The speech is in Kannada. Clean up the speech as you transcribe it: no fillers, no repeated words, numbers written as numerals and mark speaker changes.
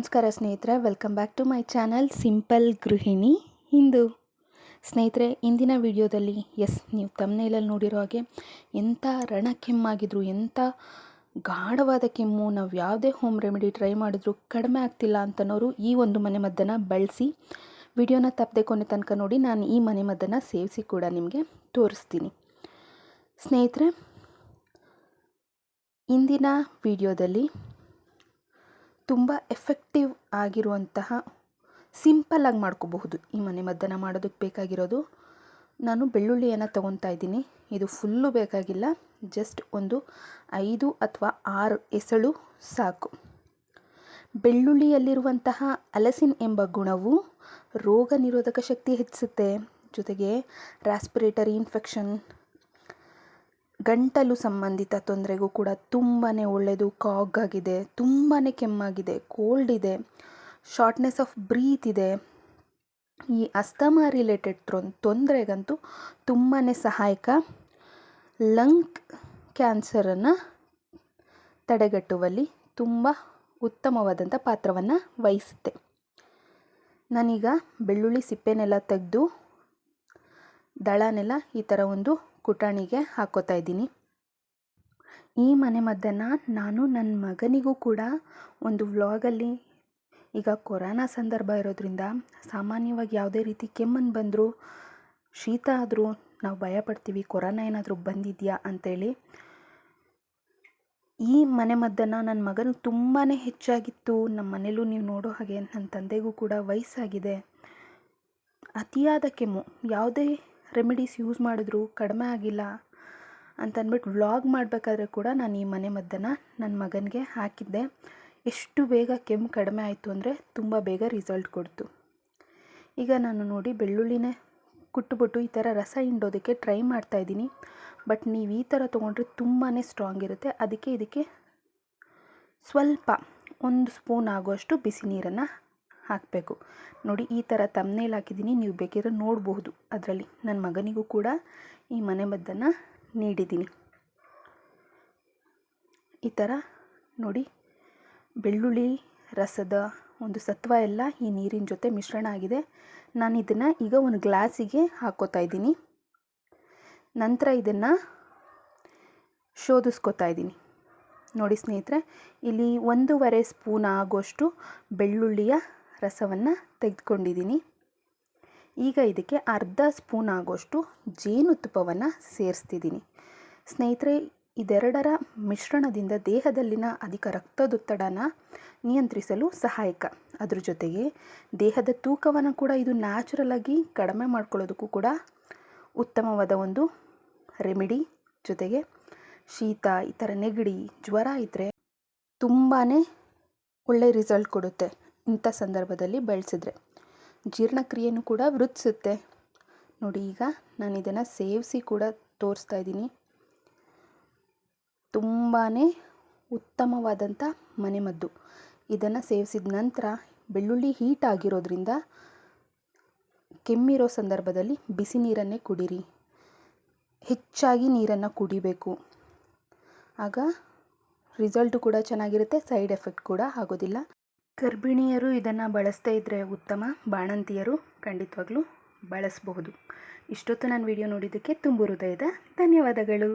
Speaker 1: ನಮಸ್ಕಾರ ಸ್ನೇಹಿತರೆ, welcome back to my channel simple ಗೃಹಿಣಿ ಇಂದು. ಸ್ನೇಹಿತರೆ, ಇಂದಿನ ವಿಡಿಯೋದಲ್ಲಿ ನೀವು ಥಂಬ್ನೇಲಲ್ಲಿ ನೋಡಿರೋ ಹಾಗೆ ಎಂಥ ರಣ ಕೆಮ್ಮಾಗಿದ್ರು, ಎಂಥ ಗಾಢವಾದ ಕೆಮ್ಮು, ನಾವು ಯಾವುದೇ ಹೋಮ್ ರೆಮಿಡಿ ಟ್ರೈ ಮಾಡಿದ್ರು ಕಡಿಮೆ ಆಗ್ತಿಲ್ಲ ಅಂತನೋರು ಈ ಒಂದು ಮನೆಮದ್ದನ್ನು ಬಳಸಿ ವಿಡಿಯೋನ ತಪ್ಪದೆ ಕೊನೆ ತನಕ ನೋಡಿ. ನಾನು ಈ ಮನೆಮದ್ದನ್ನು ಸೇವಿಸಿ ಕೂಡ ನಿಮಗೆ ತೋರಿಸ್ತೀನಿ. ಸ್ನೇಹಿತರೆ, ಇಂದಿನ ವಿಡಿಯೋದಲ್ಲಿ ತುಂಬ ಎಫೆಕ್ಟಿವ್ ಆಗಿರುವಂತಹ ಸಿಂಪಲ್ಲಾಗಿ ಮಾಡ್ಕೋಬಹುದು ಈ ಮನೆಮದ್ದನ್ನು ಮಾಡೋದಕ್ಕೆ ಬೇಕಾಗಿರೋದು. ನಾನು ಬೆಳ್ಳುಳ್ಳಿಯನ್ನು ತೊಗೊತಾ ಇದ್ದೀನಿ. ಇದು ಫುಲ್ಲು ಬೇಕಾಗಿಲ್ಲ, ಜಸ್ಟ್ ಒಂದು 5 ಅಥವಾ 6 ಎಸಳು ಸಾಕು. ಬೆಳ್ಳುಳ್ಳಿಯಲ್ಲಿರುವಂತಹ ಅಲಸಿನ್ ಎಂಬ ಗುಣವು ರೋಗ ನಿರೋಧಕ ಶಕ್ತಿ ಹೆಚ್ಚಿಸುತ್ತೆ. ಜೊತೆಗೆ ರೆಸ್ಪಿರೇಟರಿ ಇನ್ಫೆಕ್ಷನ್, ಗಂಟಲು ಸಂಬಂಧಿತ ತೊಂದರೆಗೂ ಕೂಡ ತುಂಬಾ ಒಳ್ಳೆಯದು. ಕಾಗಾಗಿದೆ, ತುಂಬಾ ಕೆಮ್ಮಾಗಿದೆ, ಕೋಲ್ಡ್ ಇದೆ, ಶಾರ್ಟ್ನೆಸ್ ಆಫ್ ಬ್ರೀತ್ ಇದೆ, ಈ ಅಸ್ತಮಾ ರಿಲೇಟೆಡ್ ತೊಂದರೆಗಂತೂ ತುಂಬಾ ಸಹಾಯಕ. ಲಂಗ್ ಕ್ಯಾನ್ಸರನ್ನು ತಡೆಗಟ್ಟುವಲ್ಲಿ ತುಂಬ ಉತ್ತಮವಾದಂಥ ಪಾತ್ರವನ್ನು ವಹಿಸುತ್ತೆ. ನಾನೀಗ ಬೆಳ್ಳುಳ್ಳಿ ಸಿಪ್ಪೆನೆಲ್ಲ ತೆಗೆದು ದಳನೆಲ್ಲ ಈ ಥರ ಒಂದು ಕುಟಾಣಿಗೆ ಹಾಕೋತಾ ಇದ್ದೀನಿ. ಈ ಮನೆಮದ್ದನ್ನು ನಾನು ನನ್ನ ಮಗನಿಗೂ ಕೂಡ ಒಂದು ವ್ಲಾಗಲ್ಲಿ, ಈಗ ಕೊರೋನಾ ಸಂದರ್ಭ ಇರೋದ್ರಿಂದ ಸಾಮಾನ್ಯವಾಗಿ ಯಾವುದೇ ರೀತಿ ಕೆಮ್ಮನ್ನು ಬಂದರೂ, ಶೀತ ಆದರೂ ನಾವು ಭಯಪಡ್ತೀವಿ, ಕೊರೋನಾ ಏನಾದರೂ ಬಂದಿದೆಯಾ ಅಂತೇಳಿ. ಈ ಮನೆಮದ್ದನ್ನು ನನ್ನ ಮಗನಿಗೆ ತುಂಬಾ ಹೆಚ್ಚಾಗಿತ್ತು. ನಮ್ಮ ಮನೇಲೂ ನೀವು ನೋಡೋ ಹಾಗೆ ನನ್ನ ತಂದೆಗೂ ಕೂಡ ವಯಸ್ಸಾಗಿದೆ, ಅತಿಯಾದ ಕೆಮ್ಮು, ಯಾವುದೇ ರೆಮಿಡೀಸ್ ಯೂಸ್ ಮಾಡಿದ್ರು ಕಡಿಮೆ ಆಗಿಲ್ಲ ಅಂತಂದ್ಬಿಟ್ಟು ವ್ಲಾಗ್ ಮಾಡಬೇಕಾದ್ರೆ ಕೂಡ ನಾನು ಈ ಮನೆಮದ್ದನ್ನು ನನ್ನ ಮಗನಿಗೆ ಹಾಕಿದ್ದೆ. ಎಷ್ಟು ಬೇಗ ಕೆಮ್ಮು ಕಡಿಮೆ ಆಯಿತು ಅಂದರೆ ತುಂಬ ಬೇಗ ರಿಸಲ್ಟ್ ಕೊಡ್ತು. ಈಗ ನಾನು ನೋಡಿ ಬೆಳ್ಳುಳ್ಳಿನೇ ಕುಟ್ಟುಬಿಟ್ಟು ಈ ಥರ ರಸ ಹಿಂಡೋದಕ್ಕೆ ಟ್ರೈ ಮಾಡ್ತಾಯಿದ್ದೀನಿ. ಬಟ್ ನೀವು ಈ ಥರ ತೊಗೊಂಡ್ರೆ ತುಂಬಾ ಸ್ಟ್ರಾಂಗ್ ಇರುತ್ತೆ. ಅದಕ್ಕೆ ಇದಕ್ಕೆ ಸ್ವಲ್ಪ 1 ಸ್ಪೂನ್ ಆಗುವಷ್ಟು ಬಿಸಿ ನೀರನ್ನು ಹಾಕಬೇಕು. ನೋಡಿ, ಈ ಥರ ಥಂಬ್ನೇಲ್ ಹಾಕಿದ್ದೀನಿ, ನೀವು ಬೇಕಿದ್ರೆ ನೋಡಬಹುದು. ಅದರಲ್ಲಿ ನನ್ನ ಮಗನಿಗೂ ಕೂಡ ಈ ಮನೆಮದ್ದನ್ನು ನೀಡಿದ್ದೀನಿ. ಈ ಥರ ನೋಡಿ, ಬೆಳ್ಳುಳ್ಳಿ ರಸದ ಒಂದು ಸತ್ವ ಎಲ್ಲ ಈ ನೀರಿನ ಜೊತೆ ಮಿಶ್ರಣ ಆಗಿದೆ. ನಾನು ಇದನ್ನು ಈಗ ಒಂದು ಗ್ಲಾಸಿಗೆ ಹಾಕೋತಾ ಇದ್ದೀನಿ. ನಂತರ ಇದನ್ನು ಶೋಧಿಸ್ಕೋತಾ ಇದ್ದೀನಿ. ನೋಡಿ ಸ್ನೇಹಿತರೆ, ಇಲ್ಲಿ 1.5 ಸ್ಪೂನ್ ಆಗೋಷ್ಟು ಬೆಳ್ಳುಳ್ಳಿಯ ರಸವನ್ನು ತೆಗೆದುಕೊಂಡಿದ್ದೀನಿ. ಈಗ ಇದಕ್ಕೆ ಅರ್ಧ ಸ್ಪೂನ್ ಆಗೋಷ್ಟು ಜೇನುತುಪ್ಪವನ್ನು ಸೇರಿಸ್ತಿದ್ದೀನಿ. ಸ್ನೇಹಿತರೆ, ಇದೆರಡರ ಮಿಶ್ರಣದಿಂದ ದೇಹದಲ್ಲಿನ ಅಧಿಕ ರಕ್ತದೊತ್ತಡನ ನಿಯಂತ್ರಿಸಲು ಸಹಾಯಕ. ಅದ್ರ ಜೊತೆಗೆ ದೇಹದ ತೂಕವನ್ನು ಕೂಡ ಇದು ನ್ಯಾಚುರಲಾಗಿ ಕಡಿಮೆ ಮಾಡ್ಕೊಳ್ಳೋದಕ್ಕೂ ಕೂಡ ಉತ್ತಮವಾದ ಒಂದು ರೆಮಿಡಿ. ಜೊತೆಗೆ ಶೀತ, ಈ ಥರ ನೆಗಡಿ, ಜ್ವರ ಇದ್ದರೆ ತುಂಬಾ ಒಳ್ಳೆ ರಿಸಲ್ಟ್ ಕೊಡುತ್ತೆ. ಇಂಥ ಸಂದರ್ಭದಲ್ಲಿ ಬಳಸಿದ್ರೆ ಜೀರ್ಣಕ್ರಿಯೆನೂ ಕೂಡ ವೃದ್ಧಿಸುತ್ತೆ. ನೋಡಿ, ಈಗ ನಾನು ಇದನ್ನು ಸೇವಿಸಿ ಕೂಡ ತೋರಿಸ್ತಾ ಇದ್ದೀನಿ. ತುಂಬಾ ಉತ್ತಮವಾದಂಥ ಮನೆಮದ್ದು. ಇದನ್ನು ಸೇವಿಸಿದ ನಂತರ ಬೆಳ್ಳುಳ್ಳಿ ಹೀಟ್ ಆಗಿರೋದ್ರಿಂದ ಕೆಮ್ಮಿರೋ ಸಂದರ್ಭದಲ್ಲಿ ಬಿಸಿ ನೀರನ್ನೇ ಕುಡೀರಿ. ಹೆಚ್ಚಾಗಿ ನೀರನ್ನು ಕುಡಿಬೇಕು. ಆಗ ರಿಸಲ್ಟು ಕೂಡ ಚೆನ್ನಾಗಿರುತ್ತೆ, ಸೈಡ್ ಎಫೆಕ್ಟ್ ಕೂಡ ಆಗೋದಿಲ್ಲ. ಗರ್ಭಿಣಿಯರು ಇದನ್ನು ಬಳಸ್ತಾ ಇದ್ದರೆ ಉತ್ತಮ, ಬಾಣಂತಿಯರು ಖಂಡಿತವಾಗ್ಲೂ ಬಳಸಬಹುದು. ಇಷ್ಟೊತ್ತು ನಾನು ವಿಡಿಯೋ ನೋಡಿದ್ದಕ್ಕೆ ತುಂಬ ಹೃದಯದ ಧನ್ಯವಾದಗಳು.